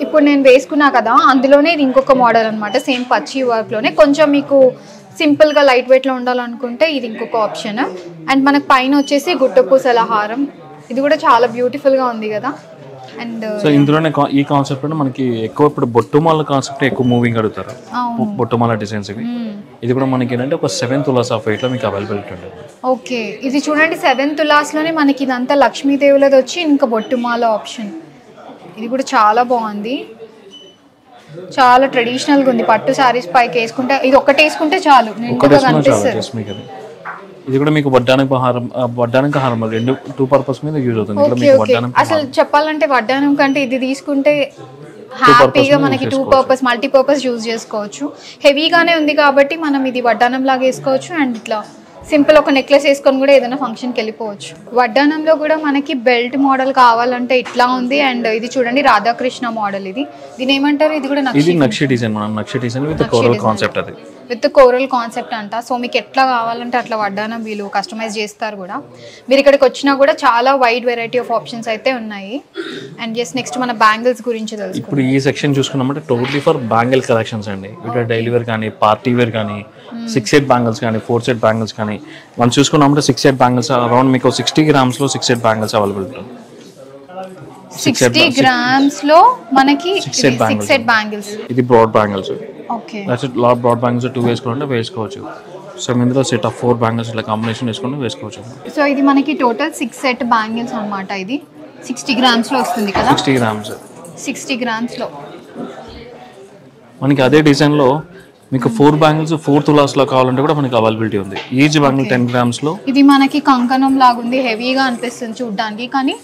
ఇప్పుడు నేను వేసుకున్నా కదా, అందులోనే ఇది ఇంకొక మోడల్ అనమాట. సేమ్ పచ్చి వర్క్ లోనే కొంచెం మీకు సింపుల్ గా లైట్ వెయిట్ లో ఉండాలనుకుంటే ఇది ఇంకొక ఆప్షన్. అండ్ మనకు పైన వచ్చేసి గుట్టపూసల హారం, ఇది కూడా చాలా బ్యూటిఫుల్ గా ఉంది కదా. అండ్ సో ఇందులోనే ఈ కాన్సెప్ట్ మనకి ఎక్కువ ఇప్పుడు బొట్టుమాల కాన్సెప్ట్ ఎక్కువ మూవింగ్ అడుగుతారు, బొట్టుమాల డిజైన్స్ ఇవి. ఇది కూడా మనకి ఏంటంటే ఒక 7 tulas ఆఫ్ వెయిట్ లో మీకు అవైలబిలిటీ ఉంటుంది. ఓకే. ఇది చూడండి 7 tulas లోనే మనకి ఇదంతా లక్ష్మీదేవులది వచ్చి ఇంకా బొట్టుమాల ఆప్షన్. ఇది కూడా చాలా బాగుంది, చాలా ట్రెడిషనల్ గా ఉంది. పట్టు సారీస్ పైకి వేసుకుంటే ఇది ఒక్కటి వేసుకుంటే చాలు నిండుగా కనిపిస్తుంది. ఇది కూడా మీకు వడ్డానం హారం రెండు 2 పర్పస్ మీద యూజ్ అవుతుంది. అసలు చెప్పాలంటే వడ్డానం కంటే ఇది తీసుకుంటే హ్యాపీగా మనకి 2 పర్పస్ మల్టీపర్పస్ యూజ్ చేసుకోవచ్చు. హెవీగానే ఉంది కాబట్టి మనం ఇది వడ్డానం లాగా వేసుకోవచ్చు. అండ్ ఇట్లా సింపుల్ ఒక నెక్లెస్ వేసుకొని కూడా ఏదైనా ఫంక్షన్కి వెళ్ళిపోవచ్చు. వడ్డానంలో కూడా మనకి బెల్ట్ మోడల్ కావాలంటే ఇట్లా ఉంది. అండ్ ఇది చూడండి రాధాకృష్ణ మోడల్. దీని ఏమంటారు? ఇది కూడా నక్షి డిజైన్ విత్ కోరల్ కాన్సెప్ట్. అది విత్ కోరల్ కాన్సెప్ట్ అంట. సో మీకు ఎట్లా కావాలంటే అట్లా వడ్డానం వీళ్ళు కస్టమైజ్ చేస్తారు కూడా. మీరు ఇక్కడికి వచ్చినా కూడా చాలా వైడ్ వెరైటీ ఆఫ్ ఆప్షన్స్ అయితే ఉన్నాయి. అండ్ జస్ట్ నెక్స్ట్ మన బ్యాంగిల్స్ గురించి తెలుసు. ఇప్పుడు ఈ సెక్షన్ చూసుకున్నామంటే టోటలీ ఫర్ బ్యాంగిల్ కలెక్షన్స్ అండి. ఇట్లా డైలీ వేర్ కానీ, పార్టీ వేర్ కానీ, 6 set బ్యాంగిల్స్ కానీ, 4 set బ్యాంగిల్స్ కానీ మనం చూసుకున్నామంటే 6 set బ్యాంగిల్స్ అరౌండ్ మీకు 60 grams లో 6 set బ్యాంగిల్స్ అవైలబుల్ ఉంటుంది. 60 grams లో మనకి 6 set బ్యాంగిల్స్. ఇది broad bangles. Okay. Broad bangles 2 వేసుకోవాలంటే వేసుకోవచ్చు. సో ఇందులో సెట్ ఆఫ్ 4 బ్యాంగిల్స్ ఇట్లా కాంబినేషన్ వేసుకుంటే వేసుకోవచ్చు. సో ఇది మనకి టోటల్ 6 set బ్యాంగిల్స్ అన్నమాట. ఇది 60 grams లో వస్తుంది కదా. 60 grams 60 grams లో మనకి అదే డిజైన్ లో మీకు 4 బ్యాంగిల్స్ 4 tulas లో కావాలంటే కూడా మనకి అవైలబిలిటీ ఉంది. ఈచ్ బ్యాంగిల్ 10 grams లో. ఇది మనకి కంకణం లాగా ఉంది, హెవీగా అనిపిస్తుంది చూడడానికి, కానీ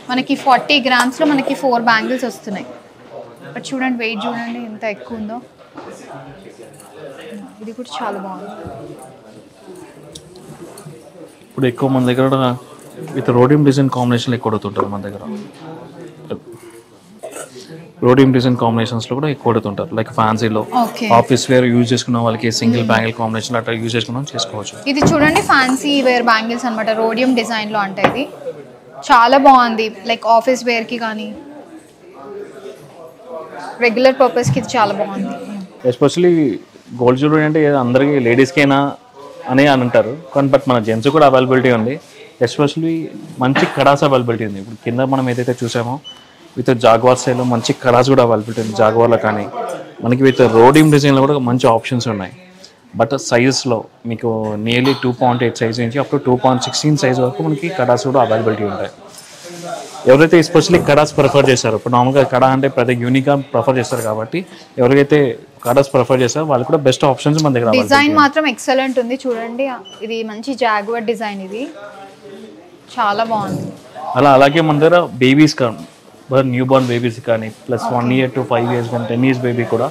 మనకి 40 grams లో మనకి 4 బ్యాంగిల్స్ వస్తున్నాయి. బట్ చూడండి వెయిట్ చూడండి ఎంత ఎక్కువ ఉందో. ఇది కూడా చాలా బాగుంది. ఇప్పుడు ఎక్కువ మన దగ్గర విత్ రోడియం డిజైన్ కాంబినేషన్ ఎక్కువ అవుతుంటారు మన దగ్గర. రోడియం డిజైన్ కాంబినేషన్స్ లో కూడా ఎక్కువ కొడుతుంటారు. లైక్ ఫ్యాన్సీలో ఆఫీస్ వేర్ యూజ్ చేసుకున్న వాళ్ళకి సింగిల్ బ్యాంగిల్ కాంబినేషన్ అట్లా యూజ్ చేసుకున్నాం చేసుకోవచ్చు. ఇది చూడండి ఫ్యాన్సీ వేర్ బ్యాంగిల్స్ అనమాట, రోడియం డిజైన్ లో అంటే ఇది చాలా బాగుంది. లైక్ ఆఫీస్ వేర్ కి కానీ రెగ్యులర్ పర్పస్ కి ఇది చాలా బాగుంది. ఎస్పెషల్లీ గోల్డ్ జ్యువెలరీ అంటే అందరికీ లేడీస్కేనా అని అంటారు, కానీ బట్ మన జెంట్స్ కూడా అవైలబిలిటీ ఉంది. ఎస్పెషల్లీ మంచి కడాస్ అవైలబిలిటీ ఉంది. ఇప్పుడు కింద మనం ఏదైతే చూసామో విత్ జాగ్వార్ స్టైల్లో మంచి కడాస్ కూడా అవైలబిలిటీ ఉంది. జాగ్వార్లో కానీ మనకి విత్ రోడియం డిజైన్లో కూడా మంచి ఆప్షన్స్ ఉన్నాయి. బట్ సైజెస్లో మీకు నియర్లీ 2.8 సైజ్ నుంచి అప్ టు 2.16 సైజ్ వరకు మనకి కడాస్ కూడా అవైలబిలిటీ ఉంటాయి. ఎవరైతే ఎస్పెషల్లీ కడాస్ ప్రిఫర్ చేస్తారో, ఇప్పుడు నార్మల్గా కడా అంటే ప్రతి యూనిక్గా ప్రిఫర్ చేస్తారు కాబట్టి ఎవరికైతే కడాస్ ప్రిఫర్ చేస్తారో వాళ్ళు కూడా బెస్ట్ ఆప్షన్స్ మన దగ్గర. డిజైన్ మాత్రం ఎక్సలెంట్ ఉంది చూడండి, ఇది మంచి జాగ్వార్ డిజైన్, ఇది చాలా బాగుంది. అలాగే మన దగ్గర బేబీస్ కానీ న్యూ బోర్న్ బేబీస్ కానీ ప్లస్ 1 year to 5 years కానీ 10 years బేబీ కూడా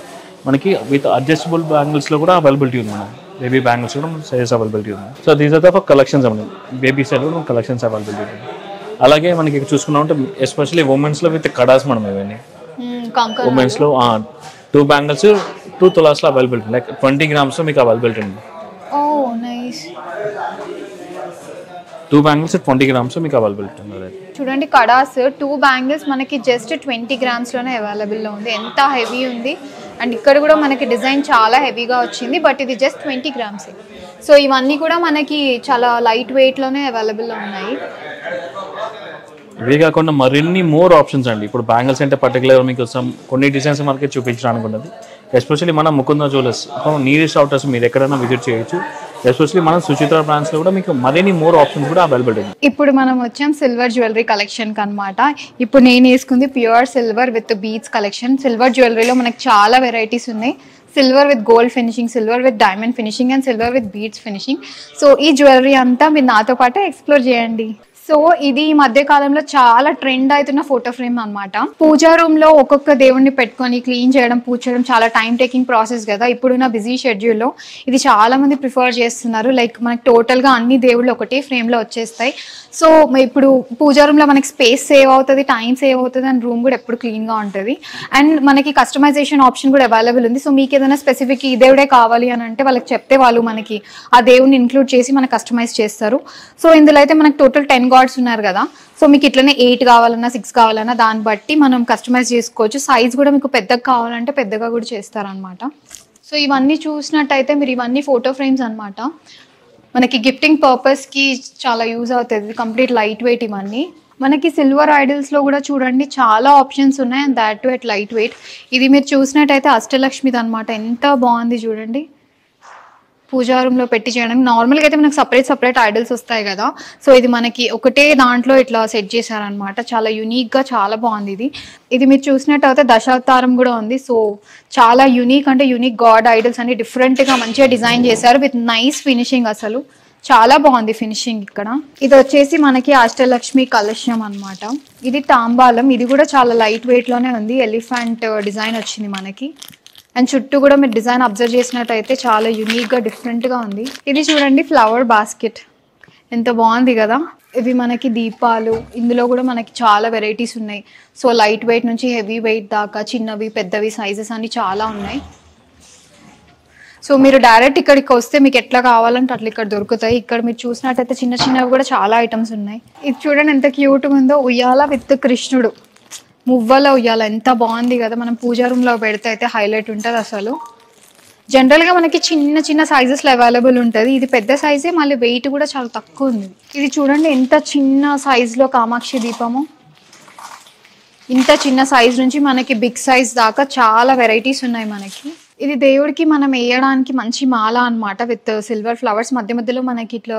మనకి విత్ అడ్జస్టబుల్ బ్యాంగిల్స్లో కూడా అవైలబిలిటీ ఉంది. మన బేబీ బ్యాంగిల్స్ కూడా సైజెస్ అవైలబిలిటీ ఉంది. So these are the collections అన్నమాట, బేబీ సైడ్ కూడా కలెక్షన్స్ అవైలబిలిటీ ఉంది. అలాగే మనకి చూసుకున్నామంటే ఎస్పెషల్లీ ఉమెన్స్లో విత్ కడాస్ మనం ఇవన్నీ ఉమెన్స్లో 2 బ్యాంగిల్స్ 2 తులాస్లో అవైలబిలిటీ, లైక్ 20 grams మీకు అవైలబిలిటీ ఉంది. 2 బ్యాంగిల్స్ 20 grams మీకు అవైలబిలిటీ ఉంది. చూడండి కడాస్ 2 బ్యాంగిల్స్ మనకి జస్ట్ 20 grams లోనే అవైలబుల్లో ఉంది. ఎంత హెవీ ఉంది, అండ్ ఇక్కడ కూడా మనకి డిజైన్ చాలా హెవీగా వచ్చింది, బట్ ఇది జస్ట్ 20 grams. సో ఇవన్నీ కూడా మనకి చాలా లైట్ వెయిట్లోనే అవైలబుల్లో ఉన్నాయి. ఇవే కాకుండా మరిన్ని మోర్ ఆప్షన్స్ అండి. ఇప్పుడు బ్యాంగిల్స్ అంటే పర్టికులర్ మీకు కొన్ని డిజైన్స్ మనకి చూపించడానికి ఉన్నది. ఎస్పెషల్లీ మన ముకుంద జ్యువెలర్స్ నియరెస్ట్ అవుటర్స్ మీరు ఎక్కడైనా విజిట్ చేయొచ్చు. ఎస్పెషల్లీ మన సుచిత్ర బ్రాండ్స్లో కూడా మీకు మరిన్ని మోర్ ఆప్షన్స్ కూడా అవైలబిలిటీ ఉంది. ఇప్పుడు మనం వచ్చాం సిల్వర్ జ్యువెలరీ కలెక్షన్కి అనమాట. ఇప్పుడు నేను వేసుకుంది pure silver with beads collection. Silver జ్యువెలరీలో మనకి చాలా వెరైటీస్ ఉన్నాయి. Silver with gold finishing, silver with diamond finishing and silver with beads finishing. So ఈ జ్యువెలరీ అంతా మీరు నాతో పాటు ఎక్స్ప్లోర్ చేయండి. సో ఇది ఈ మధ్య కాలంలో చాలా ట్రెండ్ అవుతున్న ఫోటో ఫ్రేమ్ అనమాట. పూజా రూమ్ లో ఒక్కొక్క దేవుడిని పెట్టుకొని క్లీన్ చేయడం, పూజ చేయడం చాలా టైం టేకింగ్ ప్రాసెస్ కదా. ఇప్పుడున్న బిజీ షెడ్యూల్లో ఇది చాలా మంది ప్రిఫర్ చేస్తున్నారు. లైక్ మనకి టోటల్ గా అన్ని దేవుళ్ళు ఒకటే ఫ్రేమ్ లో వచ్చేస్తాయి. సో ఇప్పుడు పూజా రూమ్ లో మనకి స్పేస్ సేవ్ అవుతుంది, టైం సేవ్ అవుతుంది, అండ్ రూమ్ కూడా ఎప్పుడు క్లీన్ గా ఉంటుంది. అండ్ మనకి కస్టమైజేషన్ ఆప్షన్ కూడా అవైలబుల్ ఉంది. సో మీకు ఏదైనా స్పెసిఫిక్ ఈ దేవుడే కావాలి అని అంటే వాళ్ళకి చెప్తే వాళ్ళు మనకి ఆ దేవుడిని ఇంక్లూడ్ చేసి మనకి కస్టమైజ్ చేస్తారు. సో ఇందులో అయితే మనకి టోటల్ 10 గాడ్స్ ఉన్నారు కదా. సో మీకు ఇట్లనే 8 కావాలన్నా 6 కావాలన్నా దాన్ని బట్టి మనం కస్టమైజ్ చేసుకోవచ్చు. సైజ్ కూడా మీకు పెద్దగా కావాలంటే పెద్దగా కూడా చేస్తారనమాట. సో ఇవన్నీ చూసినట్టయితే మీరు ఇవన్నీ ఫోటో ఫ్రేమ్స్ అనమాట. మనకి గిఫ్టింగ్ పర్పస్కి చాలా యూజ్ అవుతుంది. కంప్లీట్ లైట్ వెయిట్ ఇవన్నీ. మనకి సిల్వర్ ఐడల్స్లో కూడా చూడండి చాలా ఆప్షన్స్ ఉన్నాయి, and that to at light weight. ఇది మీరు చూసినట్టయితే అష్టలక్ష్మిది అనమాట. ఎంత బాగుంది చూడండి. పూజా రూమ్లో పెట్టి చేయడానికి నార్మల్గా అయితే మనకు సపరేట్ ఐడల్స్ వస్తాయి కదా. సో ఇది మనకి ఒకటే దాంట్లో ఇట్లా సెట్ చేశారనమాట. చాలా యూనిక్గా చాలా బాగుంది. ఇది మీరు చూసినట్టయితే దశావతారం కూడా ఉంది. సో చాలా యూనిక్, అంటే యూనిక్ గాడ్ ఐడల్స్ అన్ని డిఫరెంట్గా మంచిగా డిజైన్ చేశారు విత్ నైస్ ఫినిషింగ్. అసలు చాలా బాగుంది ఫినిషింగ్ ఇక్కడ. ఇది వచ్చేసి మనకి అష్టలక్ష్మి కలశం అనమాట. ఇది తాంబాలం. ఇది కూడా చాలా లైట్ వెయిట్లోనే ఉంది. ఎలిఫెంట్ డిజైన్ వచ్చింది మనకి. అండ్ చుట్టూ కూడా మీరు డిజైన్ అబ్జర్వ్ చేసినట్టయితే చాలా యూనిక్గా డిఫరెంట్గా ఉంది. ఇది చూడండి ఫ్లవర్ బాస్కెట్, ఎంత బాగుంది కదా. ఇవి మనకి దీపాలు. ఇందులో కూడా మనకి చాలా వెరైటీస్ ఉన్నాయి. సో లైట్ వెయిట్ నుంచి హెవీ వెయిట్ దాకా చిన్నవి పెద్దవి సైజెస్ అన్ని చాలా ఉన్నాయి. సో మీరు డైరెక్ట్ ఇక్కడికి వస్తే మీకు ఎట్లా కావాలంటే అట్లా ఇక్కడ దొరుకుతాయి. ఇక్కడ మీరు చూసినట్టయితే చిన్న చిన్నవి కూడా చాలా ఐటమ్స్ ఉన్నాయి. ఇది చూడండి ఎంత క్యూట్గా ఉందో. ఉయ్యాల విత్ కృష్ణుడు, మువ్వలో ఉయ్యాల, ఎంత బాగుంది కదా. మనం పూజా రూమ్లో పెడితే అయితే హైలైట్ ఉంటుంది అసలు. జనరల్గా మనకి చిన్న చిన్న సైజెస్లో అవైలబుల్ ఉంటుంది. ఇది పెద్ద సైజే, మళ్ళీ వెయిట్ కూడా చాలా తక్కువ ఉంది. ఇది చూడండి ఎంత చిన్న సైజులో కామాక్షి దీపము. ఇంత చిన్న సైజ్ నుంచి మనకి బిగ్ సైజ్ దాకా చాలా వెరైటీస్ ఉన్నాయి మనకి. ఇది దేవుడికి మనం వేయడానికి మంచి మాల అనమాట విత్ సిల్వర్ ఫ్లవర్స్. మధ్య మధ్యలో మనకి ఇట్లా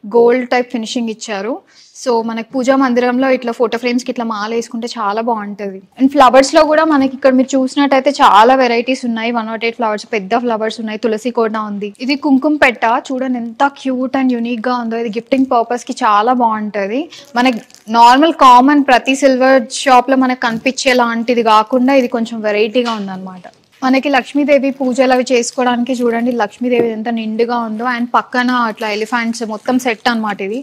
గోల్డ్ టైప్ ఫినిషింగ్ ఇచ్చారు. సో మనకి పూజా మందిరంలో ఇట్లా ఫోటో ఫ్రేమ్స్కి ఇట్లా మాల వేసుకుంటే చాలా బాగుంటుంది. అండ్ ఫ్లవర్స్లో కూడా మనకి ఇక్కడ మీరు చూసినట్టయితే చాలా వెరైటీస్ ఉన్నాయి. 108 ఫ్లవర్స్, పెద్ద ఫ్లవర్స్ ఉన్నాయి, తులసి కూడా ఉంది. ఇది కుంకుమ పెట్ట, చూడండి ఎంత క్యూట్ అండ్ యూనిక్గా ఉందో. ఇది గిఫ్టింగ్ పర్పస్కి చాలా బాగుంటుంది. మనకి నార్మల్ కామన్ ప్రతి సిల్వర్ షాప్లో మనకు కనిపించే లాంటిది కాకుండా ఇది కొంచెం వెరైటీగా ఉందన్నమాట. మనకి లక్ష్మీదేవి పూజలు అవి చేసుకోవడానికి చూడండి లక్ష్మీదేవి ఎంత నిండుగా ఉందో. అండ్ పక్కన అట్లా ఎలిఫెంట్స్ మొత్తం సెట్ అనమాట ఇది.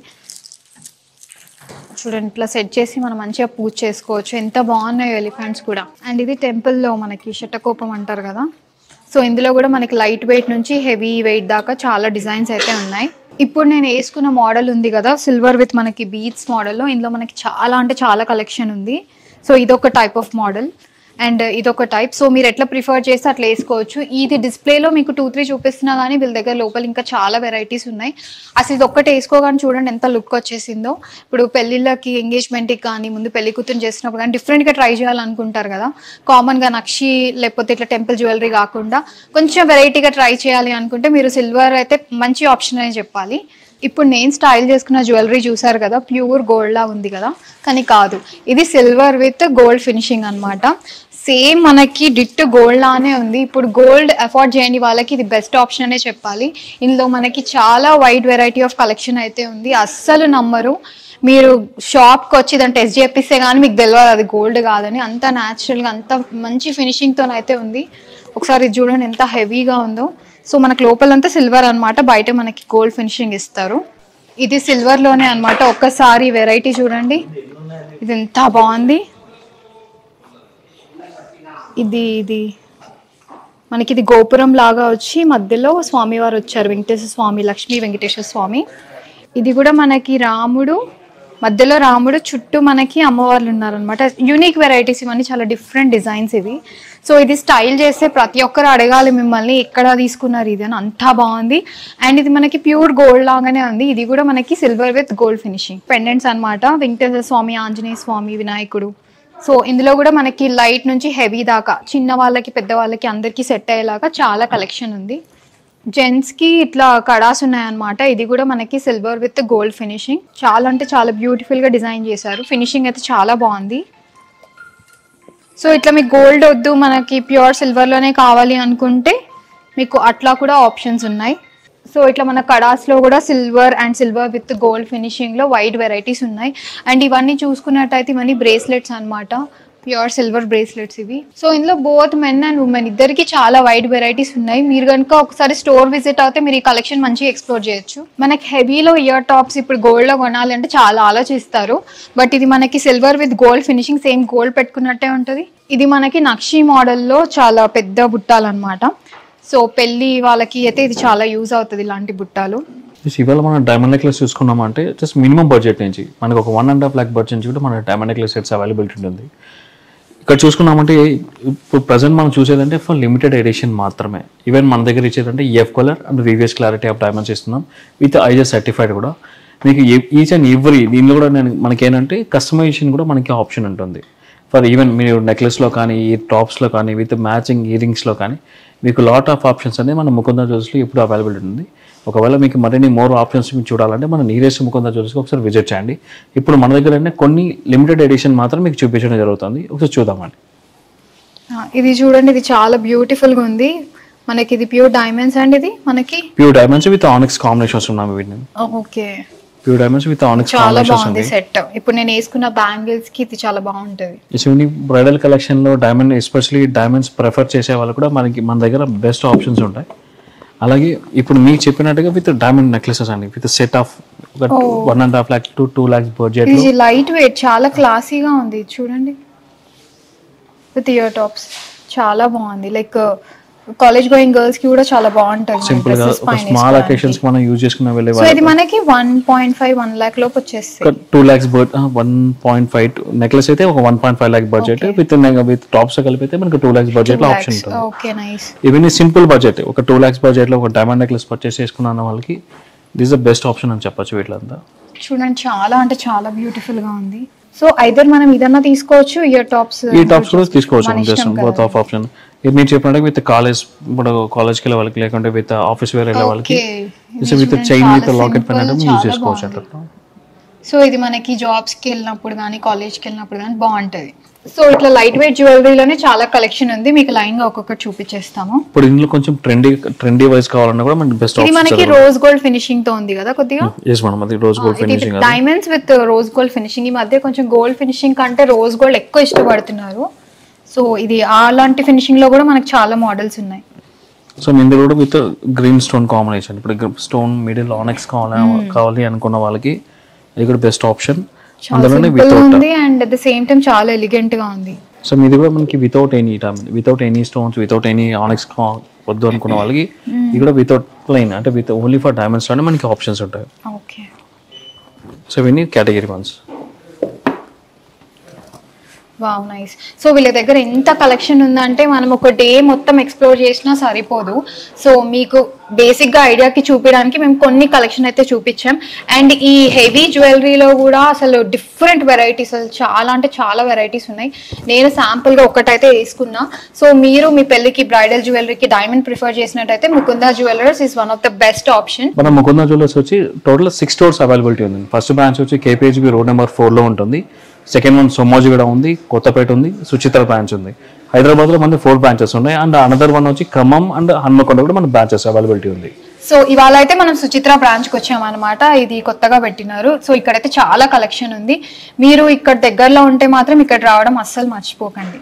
చూడండి ఇట్లా సెట్ చేసి మనం మంచిగా పూజ చేసుకోవచ్చు. ఎంత బాగున్నాయో ఎలిఫెంట్స్ కూడా. అండ్ ఇది టెంపుల్లో మనకి శటకోపం అంటారు కదా, సో ఇందులో కూడా మనకి లైట్ వెయిట్ నుంచి హెవీ వెయిట్ దాకా చాలా డిజైన్స్ అయితే ఉన్నాయి. ఇప్పుడు నేను వేసుకున్న మోడల్ ఉంది కదా సిల్వర్ విత్ మనకి బీడ్స్ మోడల్లో, ఇందులో మనకి చాలా అంటే చాలా కలెక్షన్ ఉంది. సో ఇదొక టైప్ ఆఫ్ మోడల్ అండ్ ఇదొక టైప్. సో మీరు ఎట్లా ప్రిఫర్ చేస్తే అట్లా వేసుకోవచ్చు. ఇది డిస్ప్లేలో మీకు 2-3 చూపిస్తున్నా కానీ వీళ్ళ దగ్గర లోపల ఇంకా చాలా వెరైటీస్ ఉన్నాయి. అసలు ఇది ఒక్కటి వేసుకోగానే చూడండి ఎంత లుక్ వచ్చేసిందో. ఇప్పుడు పెళ్ళిళ్ళకి ఎంగేజ్మెంట్కి కానీ ముందు పెళ్లి కూతురు చేసినప్పుడు కానీ డిఫరెంట్గా ట్రై చేయాలనుకుంటారు కదా, కామన్గా నక్షి లేకపోతే ఇట్లా టెంపుల్ జ్యువెలరీ కాకుండా కొంచెం వెరైటీగా ట్రై చేయాలి అనుకుంటే మీరు సిల్వర్ అయితే మంచి ఆప్షన్ అని చెప్పాలి. ఇప్పుడు నేను స్టైల్ చేసుకున్న జ్యువెలరీ చూసారు కదా, ప్యూర్ గోల్డ్ లా ఉంది కదా, కానీ కాదు, ఇది సిల్వర్ విత్ గోల్డ్ ఫినిషింగ్ అనమాట. సేమ్ మనకి డిట్ గోల్డ్ లానే ఉంది. ఇప్పుడు గోల్డ్ అఫోర్డ్ చేయని వాళ్ళకి ఇది బెస్ట్ ఆప్షన్ అనే చెప్పాలి. ఇందులో మనకి చాలా వైడ్ వెరైటీ ఆఫ్ కలెక్షన్ అయితే ఉంది. అస్సలు నమ్మరు, మీరు షాప్కి వచ్చి దాన్ని టెస్ట్ చేపిస్తే కానీ మీకు తెలియదు అది గోల్డ్ కాదని. అంత న్యాచురల్గా అంత మంచి ఫినిషింగ్తోనైతే ఉంది. ఒకసారి ఇది చూడండి ఎంత హెవీగా ఉందో. సో మనకు లోపలంతా సిల్వర్ అనమాట, బయట మనకి గోల్డ్ ఫినిషింగ్ ఇస్తారు. ఇది సిల్వర్లోనే అనమాట. ఒక్కసారి వెరైటీ చూడండి, ఇది ఎంత బాగుంది. ఇది మనకి ఇది గోపురం లాగా వచ్చి మధ్యలో స్వామివారు వచ్చారు, వెంకటేశ్వర స్వామి, లక్ష్మీ వెంకటేశ్వర స్వామి. ఇది కూడా మనకి రాముడు, మధ్యలో రాముడు, చుట్టూ మనకి అమ్మవార్లు ఉన్నారనమాట. యూనిక్ వెరైటీస్ ఇవన్నీ, చాలా డిఫరెంట్ డిజైన్స్ ఇవి. సో ఇది స్టైల్ చేస్తే ప్రతి ఒక్కరు అడగాలి మిమ్మల్ని ఎక్కడ తీసుకున్నారు ఇది అని, అంతా బాగుంది. అండ్ ఇది మనకి ప్యూర్ గోల్డ్ లాగానే ఉంది. ఇది కూడా మనకి silver with gold finishing pendants అనమాట. వెంకటేశ్వర స్వామి, ఆంజనేయ స్వామి, వినాయకుడు. సో ఇందులో కూడా మనకి లైట్ నుంచి హెవీ దాకా చిన్న వాళ్ళకి పెద్ద వాళ్ళకి అందరికీ సెట్ అయ్యేలాగా చాలా కలెక్షన్ ఉంది. జెంట్స్కి ఇట్లా కడాస్ ఉన్నాయన్నమాట. ఇది కూడా మనకి సిల్వర్ విత్ గోల్డ్ ఫినిషింగ్, చాలా అంటే చాలా బ్యూటిఫుల్గా డిజైన్ చేశారు. ఫినిషింగ్ అయితే చాలా బాగుంది. సో ఇట్లా మీకు గోల్డ్ వద్దు మనకి ప్యూర్ సిల్వర్లోనే కావాలి అనుకుంటే మీకు అట్లా కూడా ఆప్షన్స్ ఉన్నాయి. సో ఇట్లా మన కడాస్లో కూడా silver and silver with gold ఫినిషింగ్లో వైడ్ వెరైటీస్ ఉన్నాయి. అండ్ ఇవన్నీ చూసుకున్నట్టయితే ఇవన్నీ బ్రేస్లెట్స్ అనమాట, ప్యూర్ సిల్వర్ బ్రేస్లెట్స్ ఇవి. సో ఇందులో బోత్ మెన్ అండ్ ఉమెన్ ఇద్దరికి చాలా వైడ్ వెరైటీస్ ఉన్నాయి. మీరు కనుక ఒకసారి స్టోర్ విజిట్ అవుతే మీరు ఈ కలెక్షన్ మంచిగా ఎక్స్ప్లోర్ చేయొచ్చు. మనకి హెవీలో ఇయర్ టాప్స్ ఇప్పుడు గోల్డ్లో కొనాలి అంటే చాలా ఆలోచిస్తారు, బట్ ఇది మనకి silver with gold finishing, same gold పెట్టుకున్నట్టే ఉంటుంది. ఇది మనకి నక్షి మోడల్లో చాలా పెద్ద బుట్టాలన్నమాట. సో పెళ్లి వాళ్ళకి అయితే ఇది చాలా యూజ్ అవుతుంది ఇలాంటి బుట్టాలు. ఇవాళ మనం డైమండ్ నెక్లెస్ చూసుకున్నామంటే జస్ట్ మినిమం బడ్జెట్ నుంచి మనకు ఒక 1.5 lakh బడ్జెట్ నుంచి కూడా మన డైమండ్ నెక్లెస్ సెట్స్ అవైలబిలిటీ ఉంటుంది. ఇక్కడ చూసుకున్నామంటే ఇప్పుడు ప్రజెంట్ మనం చూసేదంటే ఫర్ లిమిటెడ్ ఎడిషన్ మాత్రమే. ఈవెన్ మన దగ్గర ఇచ్చేదంటే F colour and VVS clarity of diamonds ఇస్తున్నాం విత్ ఐజెస్ సర్టిఫైడ్ కూడా. మీకు ఈచ్ అండ్ ఎవ్రీ దీనిలో కూడా మనకి ఏంటంటే కస్టమైజేషన్ కూడా మనకి ఆప్షన్ ఉంటుంది. ఫర్ ఈవెన్ మీరు నెక్లెస్లో కానీ ఈ టాప్స్లో కానీ విత్ మ్యాచింగ్ ఇయర్ రింగ్స్లో కానీ మీకు లాట్ ఆఫ్ ఆప్షన్స్ అనేది మన ముకుంద జ్యువెలర్స్లో ఇప్పుడు అవైలబిలిటీ ఉంది. ఒకవేళ మీకు మరిన్ని మోర్ ఆప్షన్స్ మీకు చూడాలంటే మన నియరెస్ట్ ముకుంద జ్యువెలర్స్కి ఒకసారి విజిట్ చేయండి. ఇప్పుడు మన దగ్గర అంటే కొన్ని లిమిటెడ్ ఎడిషన్ మాత్రం మీకు చూపించడం జరుగుతుంది. ఒకసారి చూద్దామండి. ఇది చూడండి, ఇది చాలా బ్యూటిఫుల్గా ఉంది. మనకి ఇది ప్యూర్ డైమండ్స్ అండ్ ఇది మనకి pure diamonds with onyx combinations ఉన్నాయి వీటిని. Okay, pure diamonds with onyx చాలా బాగుంది సెట్. ఇప్పుడు నేను వేసుకున్న బ్యాంగిల్స్ కి ఇది చాలా బాగుంటది. ఇటువంటి బ్రైడల్ కలెక్షన్ లో డైమండ్ ఎస్పెషల్లీ డైమండ్స్ ప్రిఫర్ చేసే వాళ్ళు కూడా మన దగ్గర బెస్ట్ ఆప్షన్స్ ఉంటాయి. అలాగే ఇప్పుడు మీకు చెప్పినట్టుగా విత్ డైమండ్ నెక్లెసెస్ అండి with set of 1.5 lakh to 2 lakhs budget. ఇది లైట్ వెయిట్ చాలా క్లాసీగా ఉంది చూడండి, విత్ ఇయర్ టాప్స్ చాలా బాగుంది. లైక్ కాలేజ్ గోయింగ్ గర్ల్స్ కి కూడా చాలా బాగుంటది. సింపుల్ గా స్మాల్ అకేషన్స్ కి మనం యూజ్ చేసుకునే వెళ్ళే సో ఇది మనకి 1.5-1 lakh లోపు వచ్చేస్తుంది. 2 lakhs 1.5 నెక్లెస్ అయితే ఒక 1.5 lakh బడ్జెట్ విత్ టాప్స్ కలిపితే మనకి 2 lakhs బడ్జెట్ లో ఆప్షన్ ఉంటుంది. Okay, nice. Even simple budget ఒక 2 lakhs బడ్జెట్ లో ఒక డైమండ్ నెక్లెస్ పర్చేస్ చేసుకున్న వాళ్ళకి దిస్ ద బెస్ట్ ఆప్షన్ అని చెప్పొచ్చు. వీటిలంతా చూడండి చాలా అంటే చాలా బ్యూటిఫుల్ గా ఉంది. సో ఐదర్ మనం ఇదన్నా తీసుకోవచ్చు, ఇయర్ టాప్స్ కూడా తీసుకోవచ్చు. బోత్ ఆఫ్ ఆప్షన్ మీరు చెప్పినట్టు విత్ కాలేజ్, ఇప్పుడు కాలేజ్కి వెళ్ళే వాళ్ళకి లేకుంటే విత్ ఆఫీస్ వేర్ వెళ్ళే వాళ్ళకి with chain with locket pen use చేసుకోవచ్చు అట్లా. సో ఇది మనకి జాబ్స్కి వెళ్ళినప్పుడు కానీ కాలేజ్కి వెళ్ళినప్పుడు కానీ బాగుంటుంది. సో ఇట్లా లైట్ వెయిట్ జ్యువెలరీలోనే చాలా కలెక్షన్ ఉంది, మీకు లైన్ గా ఒక్కొక్కటి చూపించేస్తాము. ఇప్పుడు ఇందులో కొంచెం ట్రెండీ వైస్ కావాలన్నా కూడా మనకి బెస్ట్ ఆప్షన్. ఇది మనకి రోజ్ గోల్డ్ ఫినిషింగ్ తో ఉంది కదా కొద్దిగా. yes మేడం, అది rose gold finishing. Diamonds with rose gold finishing. ఈ మధ్య కొంచెం గోల్డ్ ఫినిషింగ్ కంటే రోజ్ గోల్డ్ ఎక్కువ ఇష్టపడుతున్నారు. సో ఇది అలాంటి ఫినిషింగ్ లో కూడా మనకి చాలా మోడల్స్ ఉన్నాయి. సో ఇందులో కూడా విత్ గ్రీన్ స్టోన్ కాంబినేషన్, ఇప్పుడు స్టోన్ మిడిల్ ఆనెక్స్ కావాలి అనుకున్న వాళ్ళకి ఇది కూడా బెస్ట్ ఆప్షన్. చాలా సింపుల్ ఉంది and at the same time చాలా ఎలిగెంట్ గా ఉంది. సో మీది కూడా మనకి without any stones, without any onyx వద్దు అనుకున్న వాళ్ళకి ఇది కూడా వితౌట్ ప్లెయిన్ అంటే విత్ ఓన్లీ ఫర్ డైమండ్స్ అంటే మనకి ఆప్షన్స్ ఉంటాయి. ఓకే. సో ఇవన్నీ category once. Wow nice. So వీళ్ళ దగ్గర ఎంత కలెక్షన్ ఉందంటే మనం ఒక డే మొత్తం ఎక్స్ప్లోర్ చేసినా సరిపోదు. సో మీకు బేసిక్గా ఐడియాకి చూపించడానికి మేము కొన్ని కలెక్షన్ అయితే చూపించాం. అండ్ ఈ హెవీ జ్యువెలరీలో కూడా అసలు డిఫరెంట్ వెరైటీస్, అసలు చాలా అంటే చాలా వెరైటీస్ ఉన్నాయి. నేను శాంపుల్గా ఒక్కటైతే వేసుకున్నా. సో మీరు మీ పెళ్ళికి బ్రైడల్ జ్యువెలరీకి డైమండ్ ప్రిఫర్ చేసినట్టయితే Mukunda jewellers is one of the best option. మన ముకుందా జ్యువెలర్స్ వచ్చి టోటల్ 6 స్టోర్స్ అవైలబిలిటీ ఉంది. ఫస్ట్ బ్రాంచ్ వచ్చి KPHB రోడ్ నెంబర్ 4లో ఉంటుంది. సెకండ్ వన్ సోమాజిగూడ ఉంది, కొత్తపేట ఉంది, సుచిత్ర బ్రాంచ్ ఉంది. హైదరాబాద్లో మన 4 బ్రాంచెస్ ఉన్నాయి. అండ్ అనదర్ వన్ వచ్చి ఖమ్మం అండ్ హన్మకొండ కూడా మన బ్రాంచెస్ అవైలబిలిటీ ఉంది. సో ఇవాళ అయితే మనం సుచిత్ర బ్రాంచ్కి వచ్చామన్నమాట. ఇది కొత్తగా పెట్టినారు. సో ఇక్కడైతే చాలా కలెక్షన్ ఉంది. మీరు ఇక్కడ దగ్గరలో ఉంటే మాత్రం ఇక్కడ రావడం అస్సలు మర్చిపోకండి.